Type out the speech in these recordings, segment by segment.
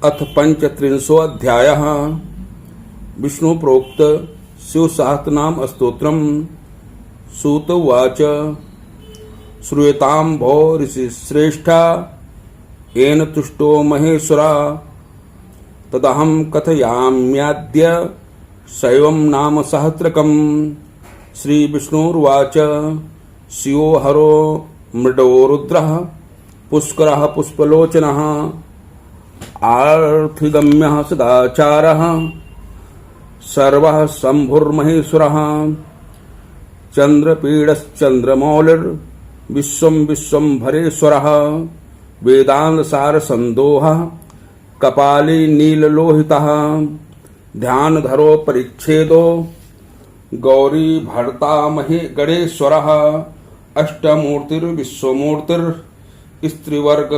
अथ पंचत्रिंशोऽध्यायः। विष्णु प्रोक्त शिव सहस्रनाम स्तोत्रम्। सूत उवाच श्रूयतां भो ऋषिश्रेष्ठा येन तुष्टो महेश्वरा तदहं कथयाम्याद्य शैवं नाम सहस्रकम्। श्री विष्णुर्वाच शिवो हरो मृडो रुद्रः पुष्करः पुष्पलोचनः आर्थिगम्यः सदाचारः सर्वः शम्भुर्महेश्वरः चन्द्रपीडश्चन्द्रमौलिर्विश्वं विश्वम्भरेश्वरः वेदान्तसारसन्दोहः कपाली नीललोहितः ध्यानधरो परिच्छेदो गौरी भर्ता महे गणेश्वरः अष्टमूर्तिर्विश्वमूर्तिर्स्त्रिवर्ग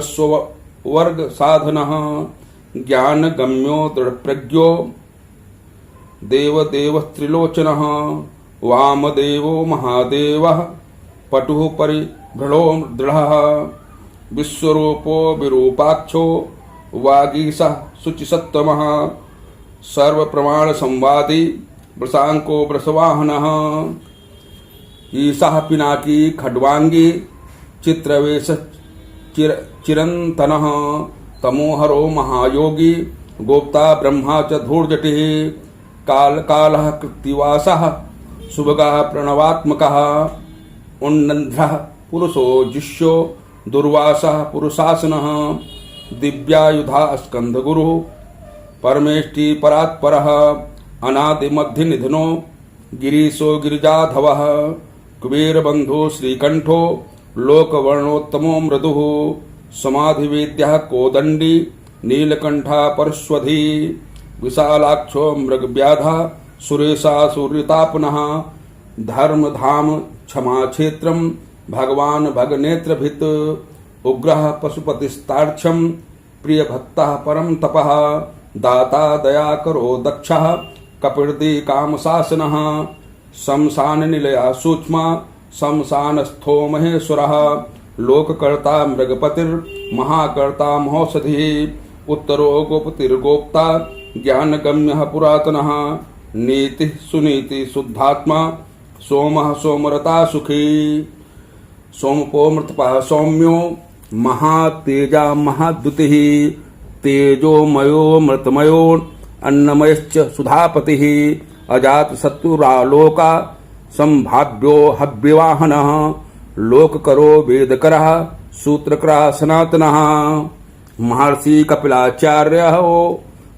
वर्ग साधनः ज्ञानगम्यो दृढप्रज्ञो देवदेवस्त्रिलोचनः वामदेवो महादेवः पटुः परिभ्रलो दृढः विश्वरूपो विरूपाक्षो वागीशः शुचिसत्तमः सर्वप्रमाणसंवादी वृषांको वृषवाहनः ईशः पिनाकी खड्वांगी चित्रवेश चिरंतनः तमोहरो महायोगी गोप्ता ब्रह्मा च धूर्जटिः कालकालः कृत्तिवासः सुभगः प्रणवात्मकः उन्नन्ध्रः पुरुषो जिष्यो दुर्वासः पुरुषासनः दिव्यायुधा स्कंदगुरुः परमेष्टि परात्परः अनादिमध्यनिधनो गिरीशो गिरिजाधवः कुबेरबन्धो श्रीकण्ठो लोकवर्णोत्तमो मृदुः समाधिवेद्यः कोदण्डी नीलकण्ठः परश्वधी विशालाक्षो मृगव्याधः सुरेशा सूर्यतापनः धर्मधाम क्षमाक्षेत्रं भगवान् भगनेत्रभित् उग्रः पशुपतिस्तार्क्ष्यं प्रियभक्तः परं तपः दाता दयाकरो दक्षः कपिर्दी कामशासनः शमशाननिलयः सूक्ष्मा शमशानस्थो महेश्वरः लोककर्ता मृगपतिर्महाकर्ता महौषधिः उत्तरो गोपतिर्गोप्ता ज्ञानगम्यः पुरातनः नीतिः सुनीतिः शुद्धात्मा सोमः सोमरता सुखी सोमपो मृतपः सौम्यो महातेजा महाद्युतिः तेजोमयो मृतमयो अन्नमयश्च सुधापतिः अजातशत्रुरालोका संभाव्यो हव्यवाहनः लोककरो वेदकरः सूत्रकरः सनातनः महर्षि कपिलाचार्यः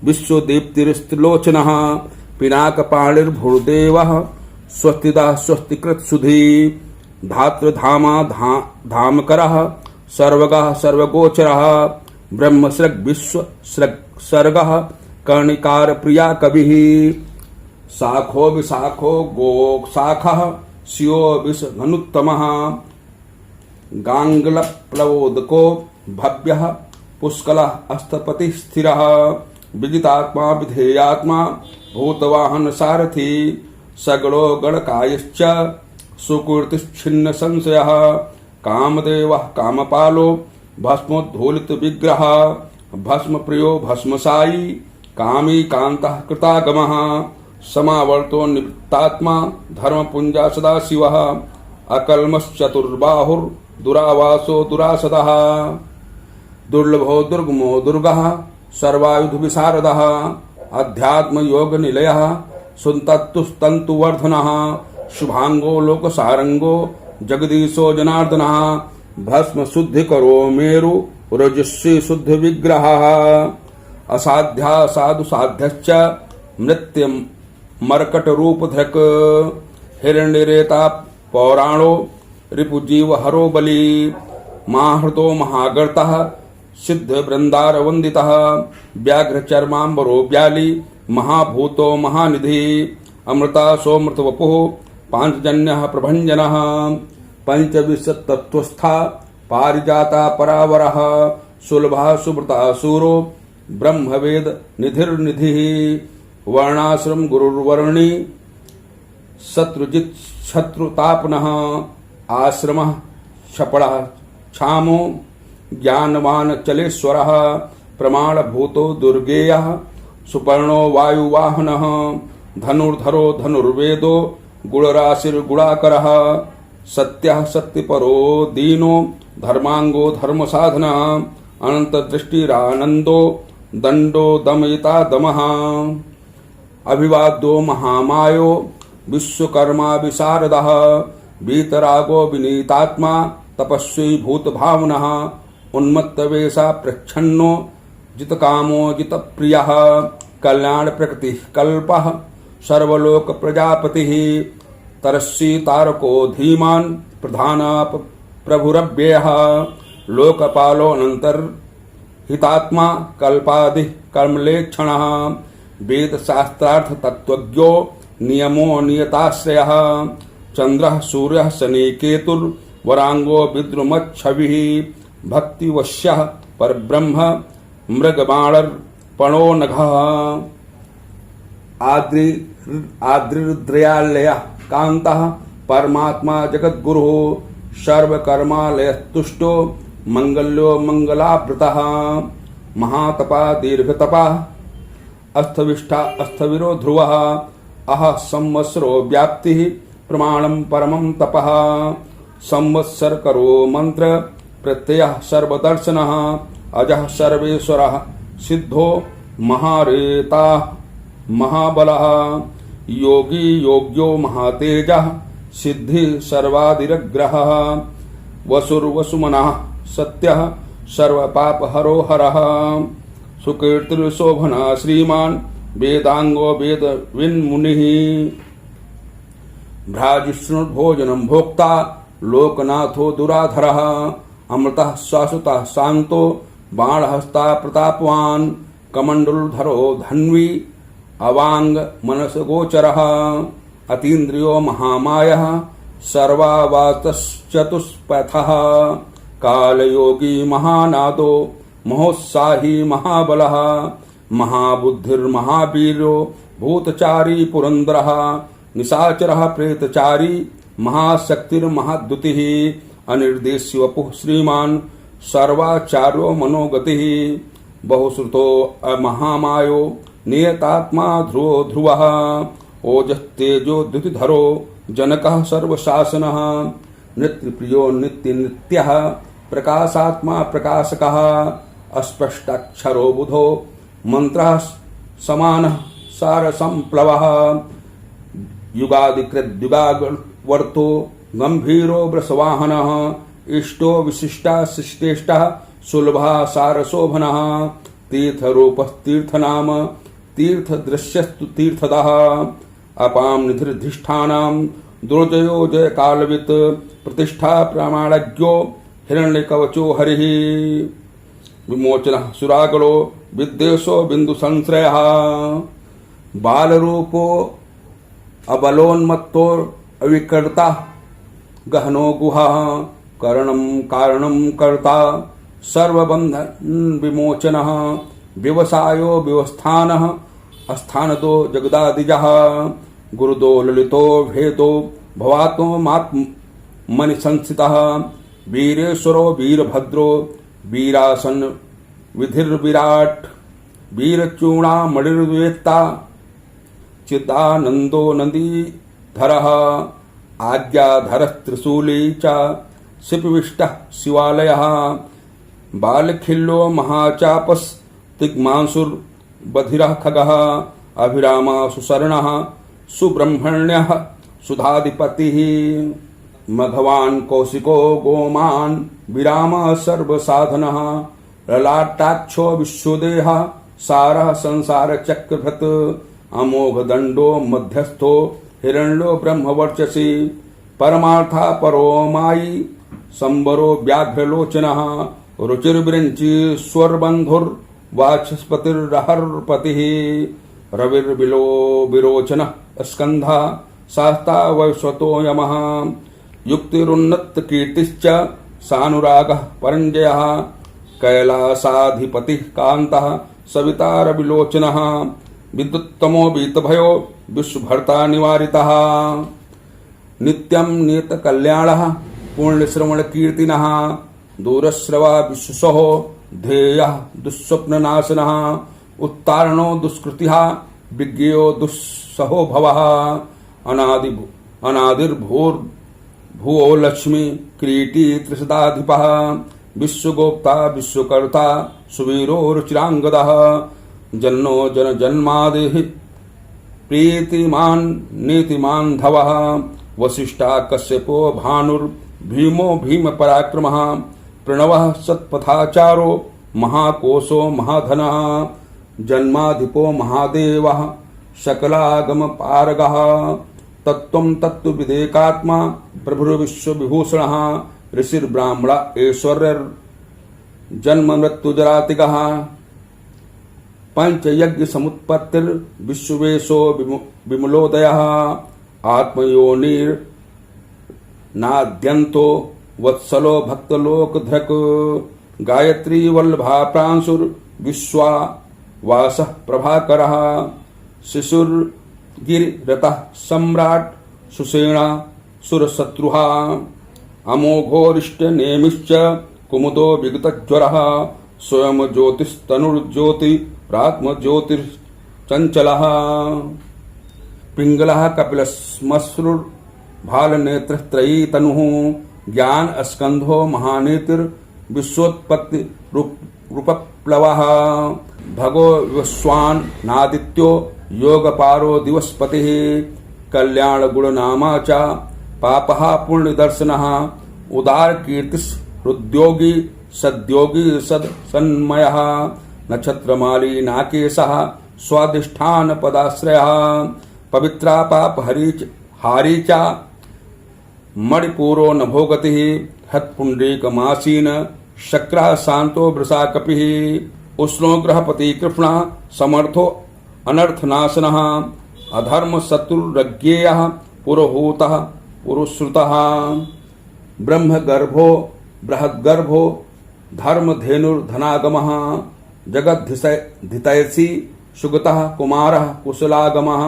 विश्वदीप्तिस्त्रिलोचनः पिनाकपाणिर्भूर्देवः स्वस्तिदः स्वस्तिकृत्सुधी धातृधामा धामकरः सर्वगः सर्वगोचरः ब्रह्मसृग् विश्वसृग् सर्गः कर्णिकार प्रिया कविः शाखो विशाखो गोशाखः शियो विषधनुत्तमः गाङ्गलप्लवोदको भव्यः पुष्कलः अस्तपतिः स्थिरः विजितात्मा विधेयात्मा भूतवाहन सारथी सगलो गणकायश्च सुकृतिश्छिन्न संशयः कामदेवः कामपालो भस्मोद्धूलित विग्रह भस्मप्रियो भस्मसायी कामी कान्तः कृतागमः समावर्तो निवृत्तात्मा धर्मपुञ्जा सदाशिवः अकल्मश्चतुर्बाहुर्दुरावासो दुरासदः दुर्लभो दुर्गमो दुर्गः सर्वायुधविशारदः अध्यात्मयोगनिलयः सुन्तन्तुस्तन्तुवर्धनः शुभांगो लोकसारंगो जगदीशो जनार्दनः भस्म शुद्धिकरो मेरु रजस्वी शुद्ध विग्रहः असाध्या साधु साध्यश्च मृत्यु मर्कट रूप धृक हिरण्यरेता पौराणो रिपुजीव हरो बली माहृतो महागर्तः सिद्ध वृंदार वंदितः व्याघ्र चर्मांबरो व्याली महाभूतो महानिधि अमृता सोमृत वपुः पांचजन्यः प्रभंजनः पंचविंशतत्वस्था पारिजाता परावरः सुलभा सुब्रता सूरो ब्रह्मवेद निधिर्निधिः वर्णाश्रम गुरुर्वर्णी शत्रुजित शत्रुतापनः आश्रमः क्षपणः क्षामो ज्ञानवान चलेश्वरः प्रमाणभूतो दुर्गेयः सुपर्णो वायुवाहनः धनुर्धरो धनुर्वेदो गुणराशिर्गुणाकरः सत्यः सत्यपरो दीनो धर्मांगो धर्मसाधनः अनन्तदृष्टिरानन्दो दण्डो दमयिता दमः अभिवाद्यो महामायो विश्वकर्मा विशारदः वीतरागो विनीतात्मा तपस्वी भूतभावनः उन्मत्तवेषा प्रच्छन्नो जितकामो जितप्रियः कल्याण प्रकृतिः कल्पः सर्वलोक प्रजापतिः तरस्वी तारको धीमान् प्रधानाप प्रभुरव्ययः लोकपालो अनंतर हितात्मा कल्पादि कर्मलेक्षणः वेद शास्त्रार्थ तत्वज्ञो नियमो नियताश्रयः चंद्रः सूर्यः शनि केतुर्वरांगो विद्रुमच्छविः भक्तिवश्यः परब्रह्म मृगबाणर्पणो नघः आद्रिद्रयालयः कांतः परमात्मा जगद्गुरुः सर्वकर्मालयस्तुष्टो मंगल्यो मंगलावृतः महातपा दीर्घतपा अस्थविष्ठा अस्थविरो ध्रुवः अह संवत्सरो व्याप्तिः प्रमाणं परमं तपः संवत्सर करो मंत्र प्रत्ययः सर्वदर्शनः अजः सर्वेश्वरः सिद्धो महारेता महाबलः योगी योग्यो महातेजः सिद्धि सर्वादिरग्रहः वसुर्वसुमनः सत्यः सर्वपापहरो हरः सुकीर्तिर्शोभनः श्रीमान् वेदांगो वेदविन्मुनिः भ्राजिष्णुर्भोजनं भोक्ता लोकनाथो दुराधरः अमृतः शाश्वतः शान्तो बाणहस्ता प्रतापवान् कमण्डलुधरो धन्वी अवांग मनसगोचरः अतीन्द्रियो महामायः सर्वावातश्चतुष्पथः कालयोगी महानादो महोत्साही महाबलः महाबुद्धिर्महावीरो भूतचारी पुरंदरः निशाचरः प्रेतचारी महाशक्तिर्महाद्युतिः अनिर्देश्य वपुः श्रीमान् सर्वाचार्यो मनोगतिः बहुश्रुतो महामायो नियतात्मा ध्रुवो ध्रुवः ओजस्तेजो द्युतिधरो जनकः सर्वशासनः नृत्यप्रियो नित्यनित्यः प्रकाशात्मा प्रकाशकः अस्पष्टाक्षरो बुधो मंत्रः समानः सारसंप्लवः युगादिकृद्युगावर्तो गंभीरो वृषवाहनः इष्टो विशिष्टा शिष्टेष्टः सुलभः सारशोभनः तीर्थरूपस्तीर्थनाम तीर्थदृश्यस्तु तीर्थदः अपां निधिर्धिष्ठानां दुर्जयो जय कालवित् प्रतिष्ठा प्रमाणज्ञो हिरण्यकवचो हरिः विमोचनः सुरागलो विद्वेषो बिन्दुसंश्रयः बालरूपो अबलोन्मत्तो अविकर्ता गहनो गुहः करणं कारणं कर्ता सर्वबन्धन विमोचनः व्यवसायो व्यवस्थानः अस्थानदो जगदादिजः गुरुदो ललितो भेदो भवातो मनिसंस्थितः वीरेश्वरो वीरभद्रो वीरासन विधिर्विराट वीरचूणामणिर्वेत्ता चिदानंदो नदीधरः आज्ञाधरस्त्रिशूली च शिपविष्टः शिवालयः बालखिल्लो महाचापस्तिग्मांसुर्बधिरः खगः अभिरामा सुशरणः सुब्रह्मण्यः सुधाधिपतिः मघवान् कौशिको गोमान् विरामः सर्वसाधनः ललाटाक्षो विश्वदेहः सारः संसारचक्रभृत् अमोघदण्डो मध्यस्थो हिरण्यो ब्रह्मवर्चसी परमार्था परो मायी संबरो व्याघ्रलोचनः रुचिर्विरञ्ची स्वरबन्धुर्वाचस्पतिर्हर्पतिः रविर्बिलो विरोचनः स्कन्धः शास्ता वैश्वतो यमः युक्तिरुन्नतकीर्तिश्च सानुरागः परञ्जयः कैलासाधिपतिः कान्तः सविता रविलोचनः विद्युत्तमो वीतभयो विश्वभर्ता निवारितः नित्यं नियतकल्याणः पूर्णश्रवणकीर्तिनः दूरश्रवा विश्वसहो ध्येयः दुःस्वप्ननाशनः उत्तारणो दुष्कृतिः विज्ञेयो दुस्सहो भवः अनादिर्भूर्भुवो लक्ष्मी क्रीटी त्रिशताधिपः विश्वगोप्ता विश्वकर्ता सुवीरो रुचिरांगदः जन्नो जन जन्मादिः प्रीतिमान् नीतिमान् धवः वसिष्ठा कश्यपो भानुर्भीमो भीम पराक्रमः प्रणवः सत्पथाचारो महाकोशो महाधनः जन्माधिपो महादेवः सकलागम पारगः तत्त्वं तत्त्वविदेकात्मा प्रभुर्विश्वविभूषणः ऋषिर्ब्राह्मण ऐश्वर्यर् जन्म मृत्युजरातिगः पंचयज्ञ समुत्पत्तिर विश्वेशो विमलोदयः आत्मयोनिर् नाद्यन्तो वत्सलो भक्तलोकधृक् गायत्री वल्लभा प्रांशुर् विश्वा वासः प्रभाकरः शिशुर्गिरिरतः सम्राट् सुषेणा सुरशत्रुः अमोघोरिष्टनेमिश्च कुमुदो विगतज्वरः स्वयं ज्योतिस्तनुर्ज्योति प्रात्मज्योतिर्चञ्चलः पिङ्गलः कपिलश्मश्रुर्भालनेत्रत्रयी तनुः ज्ञान स्कंधो महानीतिर्विश्वोत्पत्ति रूपप्लवः भगो विश्वान् नादित्यो योगपारो दिवसपतिः कल्याण गुणनामा च पापः पुण्यदर्शनः उदार कीर्तिस् हृद्योगी सद्योगी सन्मयः नक्षत्रमाली नाकेशः स्वाधिष्ठान पदाश्रयः पवित्रा पाप हारी च मणिपूरो नभोगतिः हत्पुण्डरीकमासीन शक्रः शांतो वृषा कपिः उष्णोग्रहपति कृष्णः समर्थो अनर्थनाशनः अधर्म शत्रुरज्ञेयः पुरोहूतः पुरुश्रुतः ब्रह्मगर्भो बृहद्गर्भो धर्मधेनुर्धनागमः जगद्धितैषी सुगतः कुमारः कुशलागमः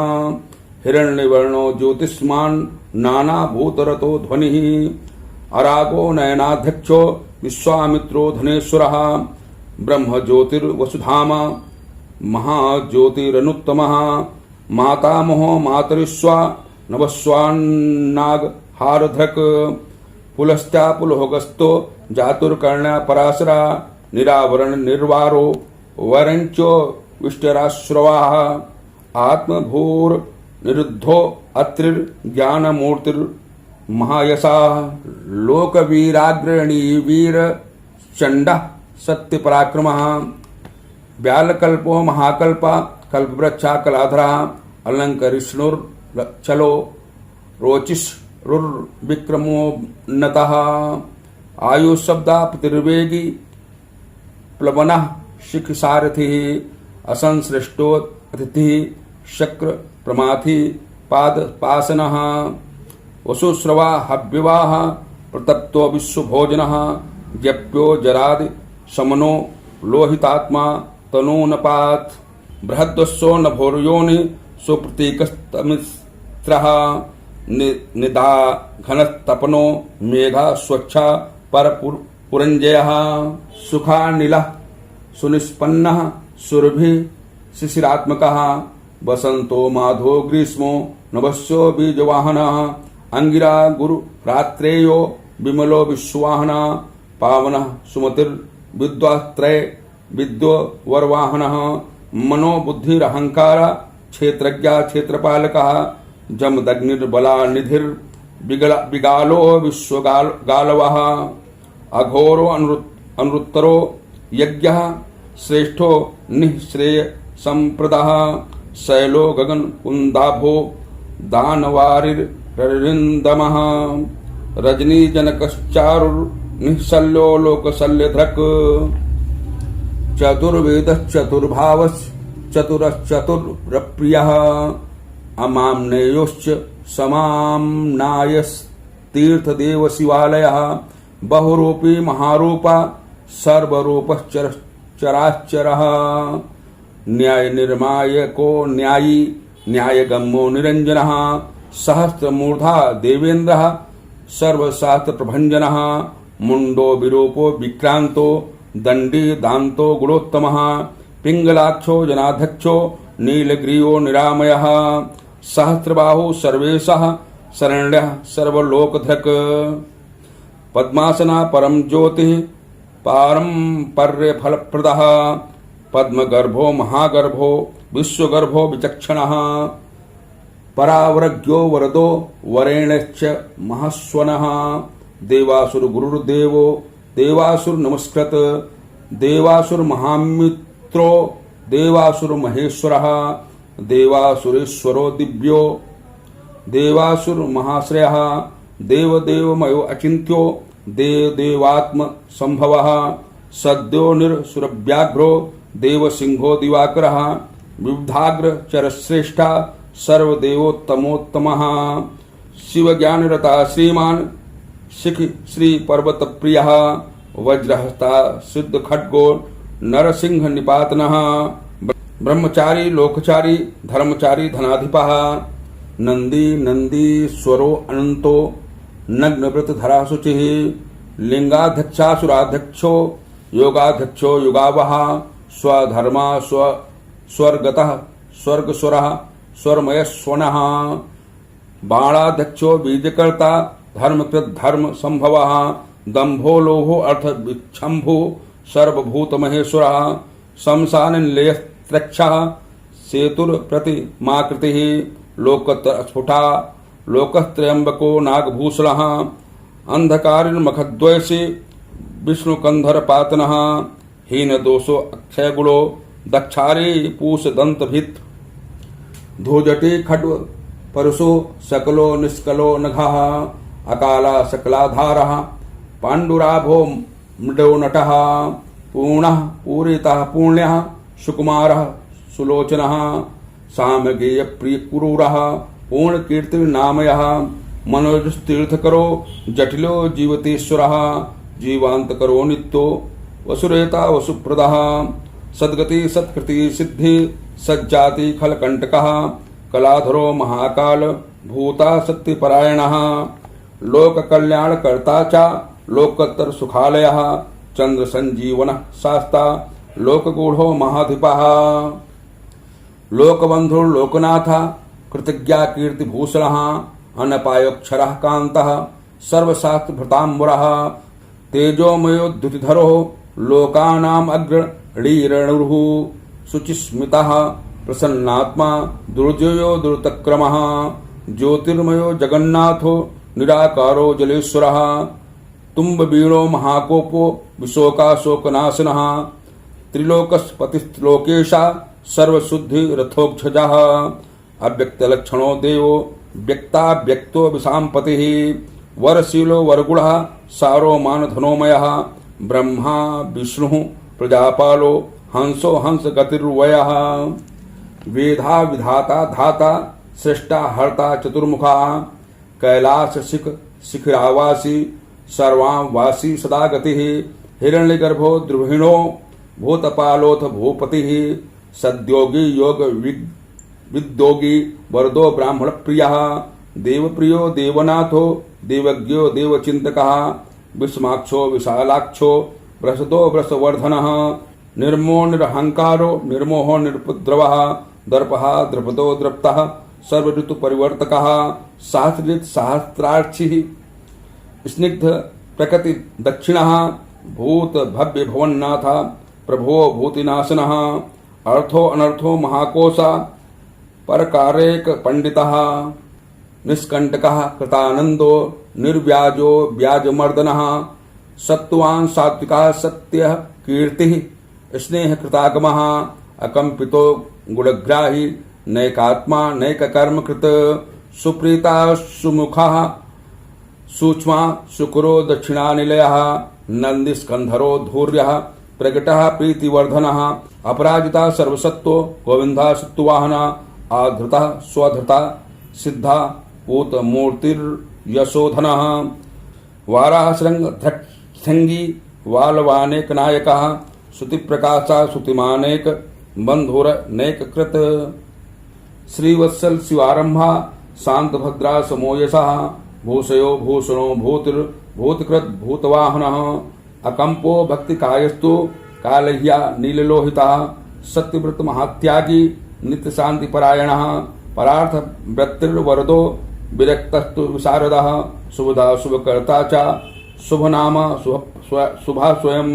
हिरण्यवर्णो ज्योतिष्मान् नानाभूतरतो ध्वनिः अरागो नयनाध्यक्षो विश्वामित्रो धनेश्वरः ब्रह्मज्योतिर्वसुधामा महाज्योतिरनुत्तमः मातामहो मातरिश्वा नवस्वान्नागहारधृक् पुलश्चा पुलहोगस्तो जातुर्कर्ण्या पराशरा निरावरण निर्वारो वरंचो विष्टराश्रवाः आत्मभूर्निरुद्धो अत्रिर्ज्ञानमूर्तिर्महायशः लोकवीराग्रणीवीर चण्डः सत्यपराक्रमः व्यालकल्पो महाकल्पा कल्पवृक्षा कलाधरा अलङ्करिष्णुर्चलो रोचिष्रुर्विक्रमोन्नतः आयुशब्दापतिर्वेगी प्लवनः शिखसारथिः असंसृष्टो अतिथिः शक्र प्रमाथि पादपासनः वसुश्रवा हव्यवाः प्रतप्तो विश्वभोजनः जप्यो जरादि समनो लोहितात्मा तनूनपात् बृहद्वस्सो नभोर्योनि सुप्रतीकस्तमिस्रः निदा घनस्तपनो मेघा स्वच्छा परपुरञ्जयः सुखानिलः सुनिष्पन्नः सुरभिः शिशिरात्मकः वसन्तो माधो ग्रीष्मो नभस्यो बीजवाहनः अंगिरा गुरु रात्रेयो विमलो विश्ववाहनः पावनः सुमतिर्विद्वात्रय विद्यो वरवाहनः मनो बुद्धिरहंकार क्षेत्रज्ञा क्षेत्रपालकः जमदग्निर्बलानिधिर्विगालो विश्वगालवः अघोरो अनुत्तरो यज्ञः श्रेष्ठो निःश्रेय संप्रदः शैलो गगन कुंदाभो दानवारिरिन्दमः रजनीजनकश्चारुर्निःशल्यो लोकशल्यधृक् चतुर्वेदश्चतुर्भावश्चतुरश्चतुर्प्रियः अमाम्नेयोश्च समाम्नायस्तीर्थदेवशिवालयः बहुरूपी महारूपा सर्वरूपश्चराश्चरः न्यायनिर्मायको न्यायी न्यायगम्यो निरञ्जनः सहस्रमूर्धा देवेन्द्रः सर्वशास्त्रप्रभञ्जनः मुण्डो विरूपो विक्रान्तो दंडी दान्तो गुणोत्तमः पिंगलाक्षो जनाध्यक्षो नीलग्रीवो निरामयः सहस्रबाहु सर्वेशः शरण्यः सर्वलोकधृक् पद्मासना परम ज्योतिः पारंपर्य फलप्रदः पद्मगर्भो महागर्भो विश्वगर्भो विचक्षणः परावरज्ञो वरदो वरेण्यश्च महस्वनः देवासुर गुरुर्देवो देवासुर नमस्कृत देवासुर महामित्रो देवासुर महेश्वरः देवासुरेश्वरो दिव्यो देवासुर महाश्रयः देवदेवमयो अचिन्त्यो देवात्म संभवः सद्यो निरसुरव्याघ्रो देवसिंहो दिवाकरः विविधाग्र चरश्रेष्ठा सर्वदेवोत्तमोत्तमः शिवज्ञानरता श्रीमान शिख श्री पर्वत प्रियः वज्रहस्ता सिद्ध खड्गो नरसिंह निपातनः ब्रह्मचारी लोकचारी धर्मचारी धनाधिपः नंदी नंदीश्वरो अनंतो नग्नव्रत धरा शुचिः लिंगाध्यक्षासुराध्यक्षो योगाध्यक्षो युगावः स्वधर्मा स्वर्गतः स्वर्गस्वरः स्वरमयस्वनः बाणाध्यक्षो बीजकर्ता धर्मकृत धर्म संभवः दंभो लोभो अर्थ विच्छंभु सर्वभूत महेश्वरः शमशानिलयस्त्रक्षः सेतुर्प्रतिमाकृतिः लोकत्र स्फुटा लोकस्त्रयंबको नागभूषणः अंधकारिर्मखद्वयसी विष्णुकंधरपातनः हीनदोषो अक्षयगुणो दक्षारी पूषदन्तभित् धूजटी खड्व परुषो सकलो निष्कलो नघः अकाला सकलाधारः पाण्डुराभो मृडो नटः पूर्णः पूरितः पुण्यः सुकुमारः सुलोचनः सामगेय प्रियकुरूरः पूर्णकीर्तिर्नामयः मनोजस्तीर्थकरो जटिलो जीवतेश्वरः जीवान्तकरो नित्यो वसुरेता वसुप्रदः सद्गति सत्कृति सिद्धि सज्जाति खलकंटकः कलाधरो महाकाल भूता सत्यपरायणः लोक कल्याणकर्ता च लोकोत्तर सुखालयः चंद्र संजीवनः शास्ता लोकगूढ़ो महाधिपः लोकबंधुर्लोकनाथ कृतज्ञा कीर्तिभूषणः अनपायोक्षरः कान्तः सर्वशास्त्रभृताम्बरः तेजोमयोद्युतिधरो लोकानाम् अग्रणीरणुः शुचिस्मितः प्रसन्नात्मा दुर्जयो दुर्तक्रमः ज्योतिर्मयो जगन्नाथो निराकारो जलेश्वरः तुम्बवीणो महाकोपो विशोकाशोकनाशनः त्रिलोकस्पतिस्लोकेशा सर्वशुद्धि रथोक्षजः अव्यक्तलक्षणो देवो व्यक्ताव्यक्तो विशाम्पतिः वरशीलो वरगुणः सारो मानधनोमयः ब्रह्मा विष्णुः प्रजापालो हंसो हंस गतिर्वयः वेधा विधाता धाता सृष्टा हर्ता चतुर्मुखः कैलास शिखरावासी सर्वांवासी सदा गतिः हिरण्यगर्भो द्रुहिणो भूतपालोथ भूपतिः सद्योगी योग विद्योगी वरदो ब्राह्मण प्रियः देवप्रियो देवनाथो देवज्ञो देवचिंतकः विस्माक्षो विशालाक्षो वृषदो वृषवर्धनः निर्मो निरहंकारो निर्मोहो निरुपद्रवः दर्पः द्रपदो द्रप्तः सर्वऋतु परिवर्तकः सहस्रजित सहस्राक्षिः स्निग्ध प्रकृति दक्षिणः भूत भव्य भवन्नाथ प्रभो भूतिनाशनः अर्थो अनर्थो महाकोशा परकारेक पंडितः निष्कंटकः कृतानंदो निर्व्याजो व्याजमर्दनः सत्वान् सात्विकः सत्यः कीर्तिः स्नेह कृतागमः अकंपितो गुणग्राही नैकात्मा नैककर्म कृत सुप्रीता सुमुखः सूक्ष्मा शुक्रो दक्षिणानिलयः नंदिस्कंधरो धूर्यः प्रकटः प्रीतिवर्धनः अपराजिता सर्वसत्त्वो गोविंदा सत्त्ववाहना आधृता स्वधृता सिद्धा पूतमूर्तिर्यशोधनः वाराहशृंगी वालवानेक नायकः श्रुतिप्रकाशा श्रुतिमानेक बंधुरनेककृत श्रीवत्सल शिवारंभा शांतभद्रा समोयसः भूषयो भूषणो भूतिर्भूतकृत भूतवाहनः अकंपो भक्ति कायस्तु कालह्या नीललोहिता सत्यव्रत महात्यागी नित्य शांति परायण परार्थ वृत्तिर्वरदो विरक्तस्तु विशारदः शुभदा शुभकर्ता च शुभनाम शुभा स्वयं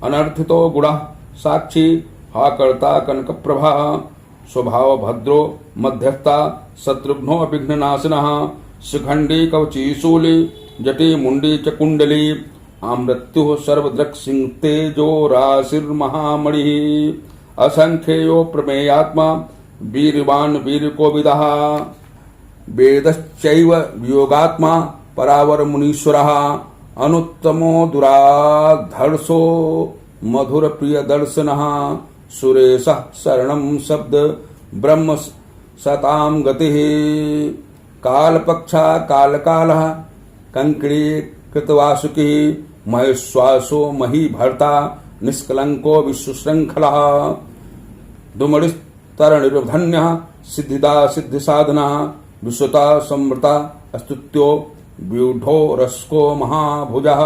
अनर्थितो गुणः साक्षी हा कर्ता कनक प्रभा स्वभाव भद्रो मध्यस्था शत्रुघ्नो विघ्ननाशिनः शिखंडी कवची शूली जटी मुंडी च कुंडली आमृत्यु सर्वदृक् सिंह तेजो राशिर्महामणि असंख्येयो प्रमेयात्मा वीरवान वीर कोविदः वेदश्चैव वियोगात्मा परावर मुनीश्वरः अनुत्तमो दुराधर्षो मधुर प्रिय दर्शनः सुरेशः शरणं शब्द ब्रह्म सतां गतिः कालपक्षा कालकालः कंकड़ी कृतवासुकी महेश्वासो मही भर्ता निष्कलंको विश्वशृंखलः दुमड़िस्तरणिर्धन्यः सिद्धिदा सिद्धि साधना विश्वता समृता अस्तुत्यो व्यूढ़ो रस्को महाभुजः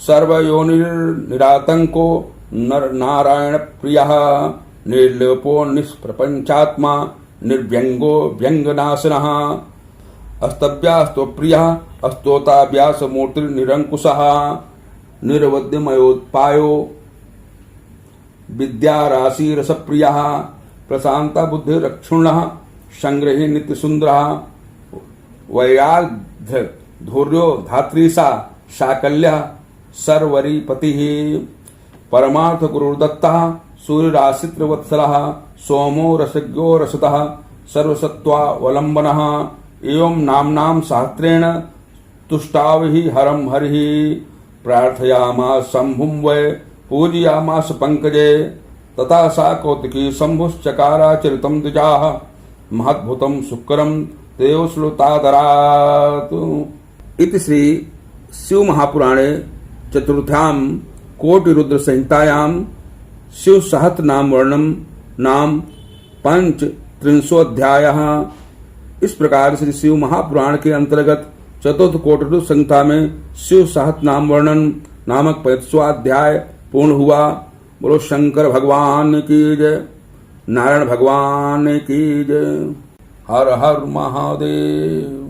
सर्वयोनिर्निरातंको नर नारायण प्रियः निर्लोपो निष्प्रपंचात्मा निर्व्यंगो व्यंगनाशनः अस्तव्यास्तो प्रियः अस्तोताव्यास मूर्तिर्निरंकुशः निर्वद्यमयोत्पायो विद्याराशिरसप्रियः प्रशांता बुद्धिरक्षुण्णः संग्रही नित्यसुंदरः वैराग्य धैर्यो धात्रीसा शाकल्यः सर्वरीपतिः परमार्थ गुरुर्दत्तः सूर्यराशित्रवत्सलः सोमो रसज्ञो रसतः सर्वसत्त्वावलम्बनः एवं नाम्नां शास्त्रेण तुष्टावहि हरं हरिः प्रार्थयामास शंभुं वै पूजयामास पंकजे तथा सा कौतिकी शंभुश्चकाराचरितं द्विजाः महद्भुतं सुकरं तेव श्रुतादरात् इति श्री शिव महापुराणे चतुर्थ्यां कोटि रुद्र संहितायां शिव सहस्त्र नाम वर्णम नाम 35 इस प्रकार श्री शिव महापुराण के अंतर्गत चतुर्थ कोटि रुद्र संहिता में शिव सहस्त्र नाम वर्णन नामक 35वां अध्याय पूर्ण हुआ। बोलो शंकर भगवान की जय, नारायण भगवान की जय। हर हर महादेव।